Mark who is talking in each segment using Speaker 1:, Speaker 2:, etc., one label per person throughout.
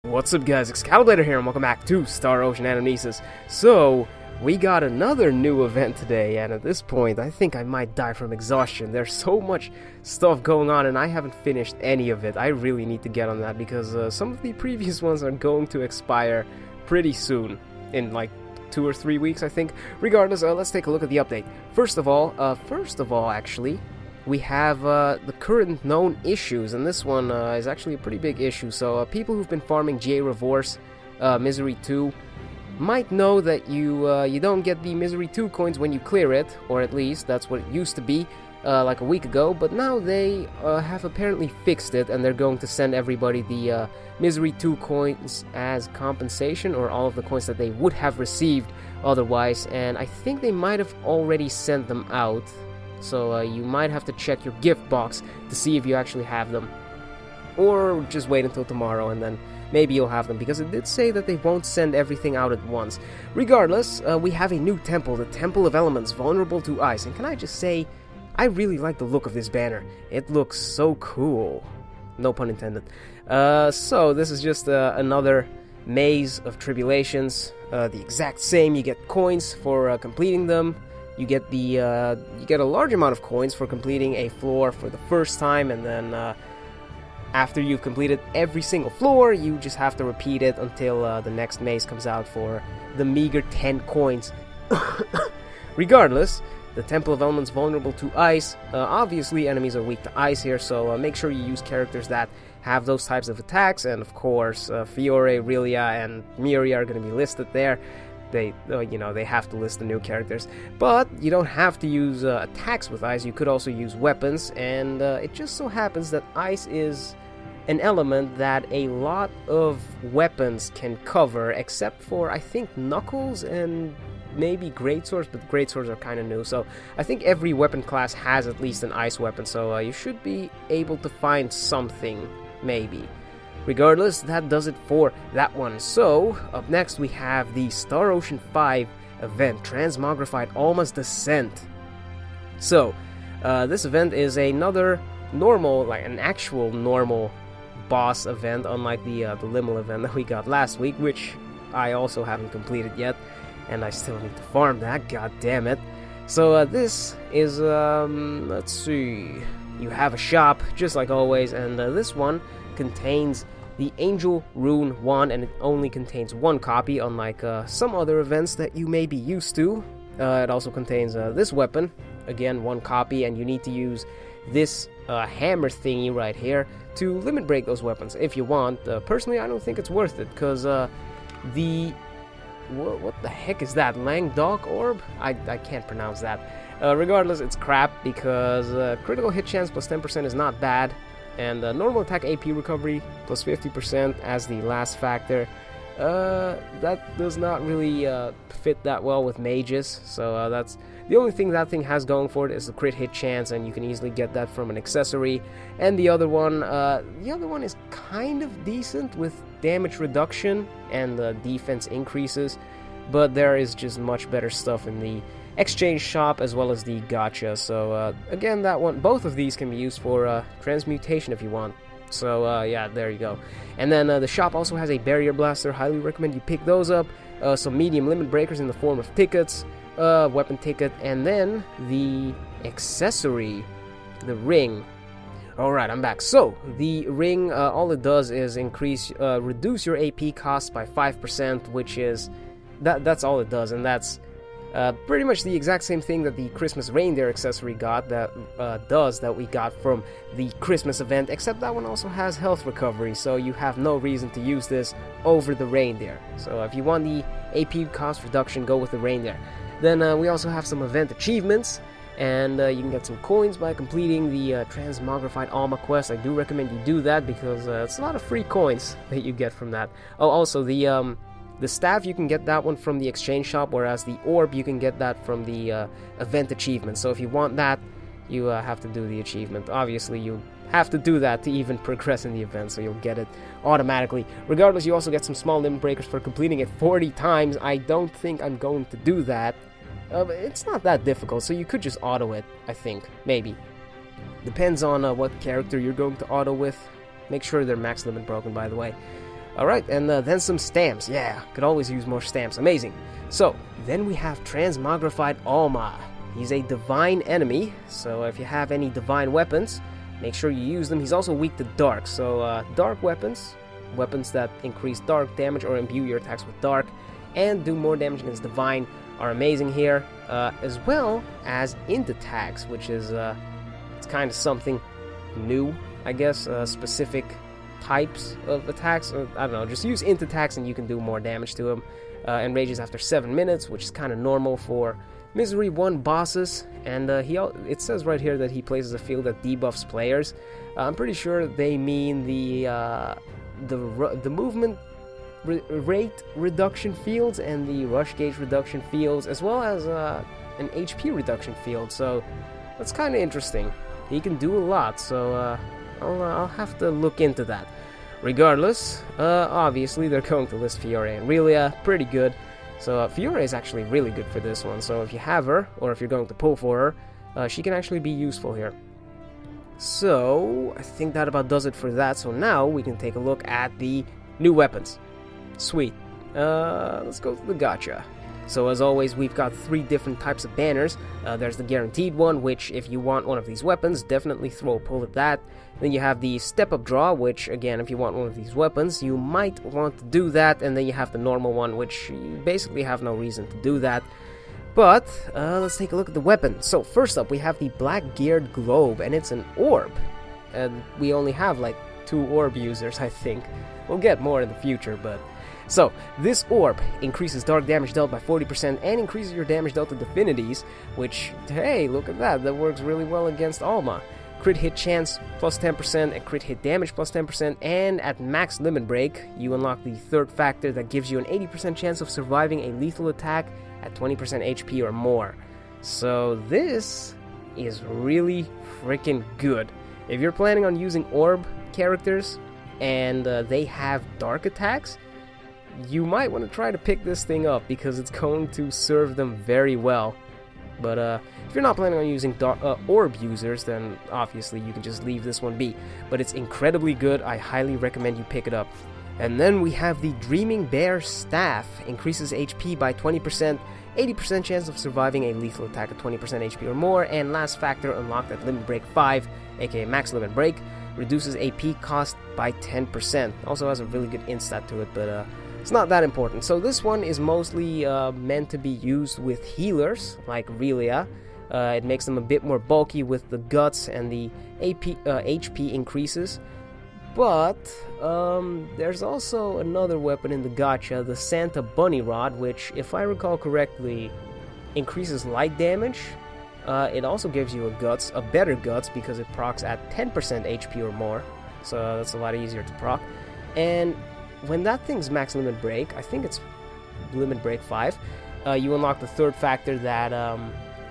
Speaker 1: What's up guys, Excalibur here and welcome back to Star Ocean Anamnesis. So, we got another new event today, and at this point I think I might die from exhaustion. There's so much stuff going on and I haven't finished any of it. I really need to get on that because some of the previous ones are going to expire pretty soon, in like 2 or 3 weeks I think. Regardless, let's take a look at the update. First of all, actually, we have the current known issues, and this one is actually a pretty big issue. So people who've been farming GA Revorce Misery 2 might know that you don't get the Misery 2 coins when you clear it, or at least that's what it used to be like a week ago, but now they have apparently fixed it, and they're going to send everybody the Misery 2 coins as compensation, or all of the coins that they would have received otherwise, and I think they might have already sent them out. So you might have to check your gift box to see if you actually have them. Or just wait until tomorrow and then maybe you'll have them, because it did say that they won't send everything out at once. Regardless, we have a new temple, the Temple of Elements, vulnerable to ice. And can I just say, I really like the look of this banner. It looks so cool. No pun intended. So this is just another maze of tribulations. The exact same. You get coins for completing them. You get a large amount of coins for completing a floor for the first time, and then after you've completed every single floor, you just have to repeat it until the next maze comes out for the meager 10 coins. Regardless, the Temple of Elements vulnerable to ice. Obviously, enemies are weak to ice here, so make sure you use characters that have those types of attacks, and of course, Fiore, Relia, and Miria are going to be listed there. They have to list the new characters, but you don't have to use attacks with ice. You could also use weapons, and it just so happens that ice is an element that a lot of weapons can cover, except for, I think, Knuckles and maybe greatswords, but greatswords are kind of new, so I think every weapon class has at least an ice weapon, so you should be able to find something, maybe. Regardless, that does it for that one. So, up next we have the Star Ocean 5 event, Transmogrified Alma's Descent. So, this event is another normal, like an actual normal boss event, unlike the Limmel event that we got last week, which I also haven't completed yet, and I still need to farm that, god damn it. So, this is, let's see, you have a shop, just like always, and this one contains the Angel Rune 1, and it only contains one copy, unlike some other events that you may be used to. It also contains this weapon, again one copy, and you need to use this hammer thingy right here to limit break those weapons if you want. Personally, I don't think it's worth it, because what the heck is that? Langdok Orb? I can't pronounce that. Regardless, it's crap, because critical hit chance plus 10% is not bad, and normal attack AP recovery plus 50% as the last factor. That does not really fit that well with mages, so that's the only thing that thing has going for it, is the crit hit chance, and you can easily get that from an accessory. And the other one is kind of decent with damage reduction and defense increases, but there is just much better stuff in the exchange shop as well as the gacha. So again, that one, both of these can be used for transmutation if you want. So yeah, there you go. And then the shop also has a barrier blaster. Highly recommend you pick those up. Some medium limit breakers in the form of tickets, weapon ticket, and then the accessory, the ring. Alright, I'm back. So, the ring, all it does is reduce your AP cost by 5%, which is, that's all it does, and that's pretty much the exact same thing that the Christmas reindeer accessory got, that we got from the Christmas event, except that one also has health recovery, so you have no reason to use this over the reindeer. So if you want the AP cost reduction, go with the reindeer. Then we also have some event achievements, and you can get some coins by completing the Transmogrified Alma quest. I do recommend you do that, because it's a lot of free coins that you get from that. Oh, also the staff, you can get that one from the exchange shop, whereas the orb, you can get that from the event achievement. So if you want that, you have to do the achievement. Obviously, you have to do that to even progress in the event, so you'll get it automatically. Regardless, you also get some small limit breakers for completing it 40 times. I don't think I'm going to do that. It's not that difficult, so you could just auto it, I think. Maybe. Depends on what character you're going to auto with. Make sure they're max limit broken, by the way. Alright, and then some stamps. Yeah, could always use more stamps. Amazing. So, then we have Transmogrified Alma. He's a divine enemy, so if you have any divine weapons, make sure you use them. He's also weak to dark, so dark weapons, weapons that increase dark damage or imbue your attacks with dark, and do more damage against divine are amazing here, as well as int attacks, which is it's kind of something new, I guess. Specific types of attacks, I don't know, just use int attacks and you can do more damage to him. And rages after 7 minutes, which is kind of normal for Misery 1 bosses, and it says right here that he places a field that debuffs players. I'm pretty sure they mean the movement rate reduction fields and the rush gauge reduction fields, as well as an HP reduction field, so that's kind of interesting. He can do a lot, so I'll have to look into that. Regardless, obviously they're going to list Fiore and Relia, pretty good. So Fiore is actually really good for this one, so if you have her, or if you're going to pull for her, she can actually be useful here. So, I think that about does it for that, so now we can take a look at the new weapons. Sweet. Let's go to the gacha. So as always, we've got 3 different types of banners. There's the guaranteed one, which if you want one of these weapons, definitely throw a pull at that. Then you have the step-up draw, which again, if you want one of these weapons, you might want to do that. And then you have the normal one, which you basically have no reason to do that. But let's take a look at the weapon. So first up, we have the black-geared globe, and it's an orb. And we only have like 2 orb users, I think. We'll get more in the future, but... So, this orb increases dark damage dealt by 40% and increases your damage dealt to divinities, which, hey, look at that, that works really well against Alma. Crit hit chance plus 10% and crit hit damage plus 10%, and at max limit break, you unlock the 3rd factor that gives you an 80% chance of surviving a lethal attack at 20% HP or more. So this is really freaking good. If you're planning on using orb characters and they have dark attacks, you might want to try to pick this thing up because it's going to serve them very well. But if you're not planning on using orb users, then obviously you can just leave this one be. But it's incredibly good. I highly recommend you pick it up. And then we have the Dreaming Bear Staff. Increases HP by 20%, 80% chance of surviving a lethal attack at 20% HP or more, and last factor unlocked at Limit Break 5, aka Max Limit Break, reduces AP cost by 10%. Also has a really good instat to it, but it's not that important. So this one is mostly meant to be used with healers, like Relia. It makes them a bit more bulky with the guts and the HP increases. But there's also another weapon in the gacha, the Santa Bunny Rod, which, if I recall correctly, increases light damage. It also gives you a better guts, because it procs at 10% HP or more. So that's a lot easier to proc. And when that thing's max limit break, I think it's limit break 5, you unlock the 3rd factor that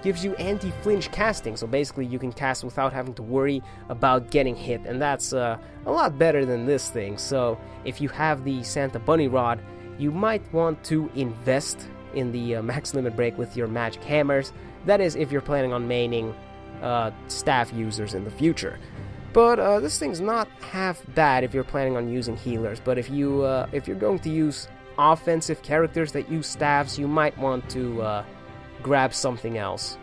Speaker 1: gives you anti-flinch casting. So basically you can cast without having to worry about getting hit, and that's a lot better than this thing. So if you have the Santa Bunny Rod, you might want to invest in the max limit break with your magic hammers. That is, if you're planning on maining staff users in the future. But this thing's not half bad if you're planning on using healers. But if you're going to use offensive characters that use staffs, you might want to grab something else.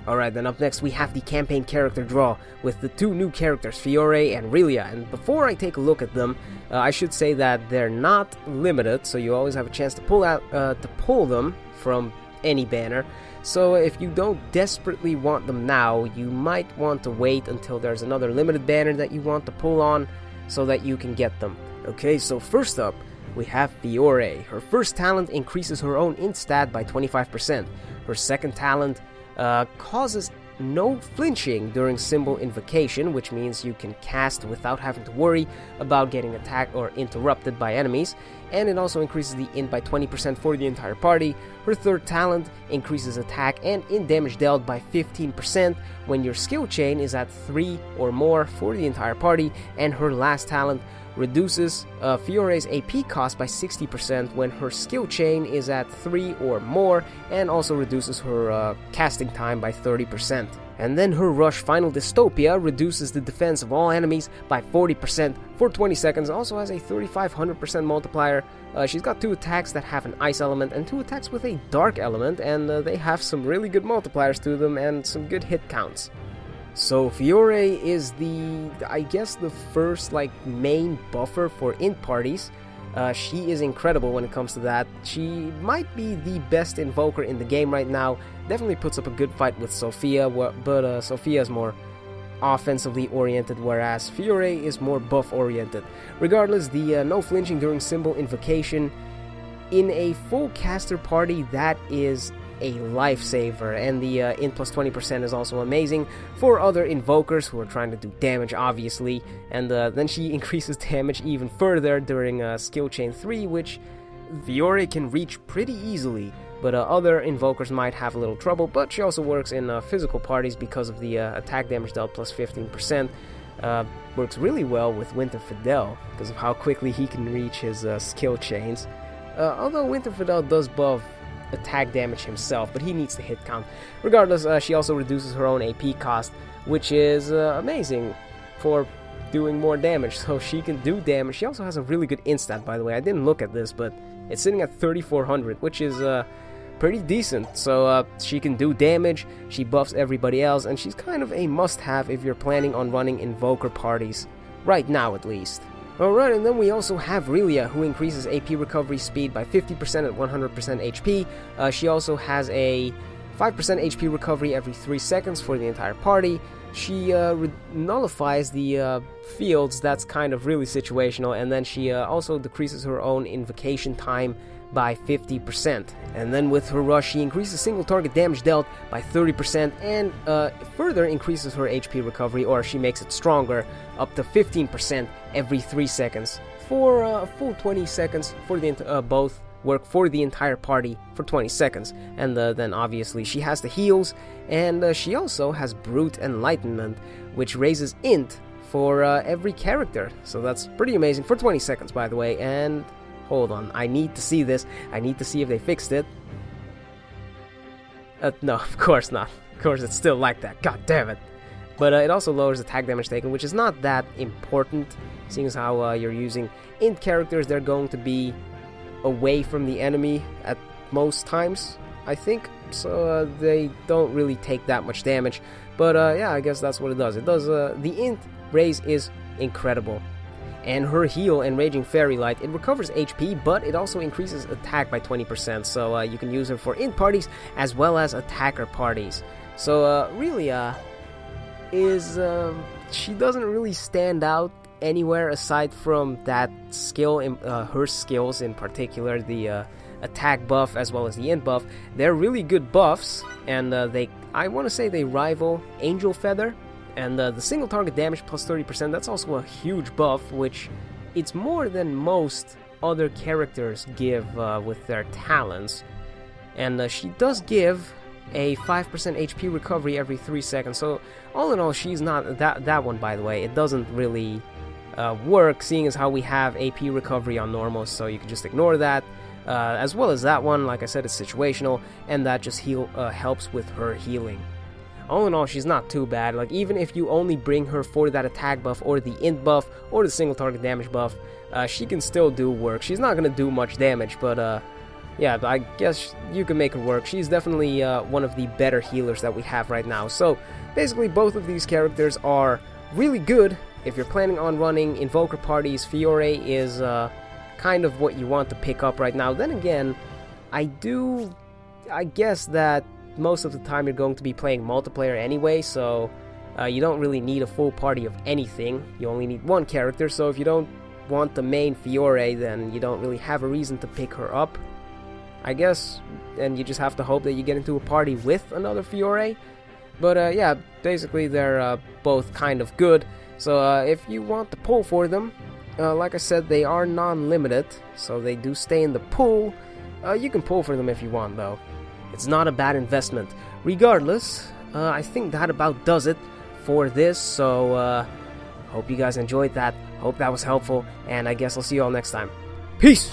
Speaker 1: Alright, then up next we have the campaign character draw with the 2 new characters, Fiore and Relia. And before I take a look at them, I should say that they're not limited, so you always have a chance to pull them from any banner. So if you don't desperately want them now, you might want to wait until there's another limited banner that you want to pull on so that you can get them. Okay, so first up, we have Fiore. Her first talent increases her own int stat by 25%. Her second talent causes no flinching during symbol invocation, which means you can cast without having to worry about getting attacked or interrupted by enemies, and it also increases the int by 20% for the entire party. Her third talent increases attack and int damage dealt by 15% when your skill chain is at 3 or more for the entire party, and her last talent reduces Fiore's AP cost by 60% when her skill chain is at 3 or more, and also reduces her casting time by 30%. And then her Rush Final Dystopia reduces the defense of all enemies by 40% for 20 seconds, also has a 3500% multiplier. She's got 2 attacks that have an ice element and 2 attacks with a dark element, and they have some really good multipliers to them and some good hit counts. So Fiore is I guess the first main buffer for int parties. She is incredible when it comes to that. She might be the best invoker in the game right now. Definitely puts up a good fight with Sophia, but Sophia is more offensively oriented, whereas Fiore is more buff oriented. Regardless, the no flinching during symbol invocation in a full caster party, that is a lifesaver, and the int plus 20% is also amazing for other invokers who are trying to do damage, obviously, and then she increases damage even further during skill chain 3, which Fiore can reach pretty easily, but other invokers might have a little trouble. But she also works in physical parties because of the attack damage dealt plus 15%. Works really well with Winter Fidel because of how quickly he can reach his skill chains, although Winter Fidel does buff attack damage himself, but he needs the hit count. Regardless, she also reduces her own AP cost, which is amazing for doing more damage, so she can do damage. She also has a really good instat, by the way. I didn't look at this, but it's sitting at 3400, which is pretty decent. So she can do damage, she buffs everybody else, and she's kind of a must-have if you're planning on running invoker parties, right now at least. Alright, and then we also have Relia, who increases AP recovery speed by 50% at 100% HP. She also has a 5% HP recovery every 3 seconds for the entire party. She nullifies the fields, that's kind of really situational, and then she also decreases her own invocation time by 50%. And then with her Rush, she increases single target damage dealt by 30% and further increases her HP recovery, or she makes it stronger, up to 15% every 3 seconds for a full 20 seconds for the both work for the entire party for 20 seconds. And then obviously she has the heals, and she also has Brute Enlightenment, which raises int for every character, so that's pretty amazing for 20 seconds, by the way. And hold on, I need to see this. I need to see if they fixed it. No, of course not. Of course it's still like that. God damn it. But it also lowers attack damage taken, which is not that important, seeing as how you're using int characters. They're going to be away from the enemy at most times, I think. So they don't really take that much damage. But yeah, I guess that's what it does. It does, the int raise is incredible. And her heal, Enraging Fairy Light, it recovers HP, but it also increases attack by 20%, so you can use her for int parties as well as attacker parties. So Relia is, she doesn't really stand out anywhere aside from that skill, her skills in particular, the attack buff as well as the int buff. They're really good buffs, and I want to say they rival Angel Feather. And the single target damage plus 30%, that's also a huge buff, which it's more than most other characters give with their talents. And she does give a 5% HP recovery every 3 seconds, so all in all, she's not that one, by the way. It doesn't really work, seeing as how we have AP recovery on normal, so you can just ignore that. As well as that one, like I said, it's situational, and that just helps with her healing. All in all, she's not too bad. Like, even if you only bring her for that attack buff or the int buff or the single target damage buff, she can still do work. She's not gonna do much damage, but yeah, I guess you can make her work. She's definitely one of the better healers that we have right now. So basically, both of these characters are really good if you're planning on running invoker parties. Fiore is kind of what you want to pick up right now. Then again, I guess that most of the time you're going to be playing multiplayer anyway, so you don't really need a full party of anything. You only need one character, so if you don't want the main Fiore, then you don't really have a reason to pick her up, I guess, and you just have to hope that you get into a party with another Fiore. But yeah, basically they're both kind of good, so if you want to pull for them, like I said, they are non-limited, so they do stay in the pool. You can pull for them if you want, though. It's not a bad investment. Regardless, I think that about does it for this, so Hope you guys enjoyed that. Hope that was helpful, and I guess I'll see you all next time. Peace!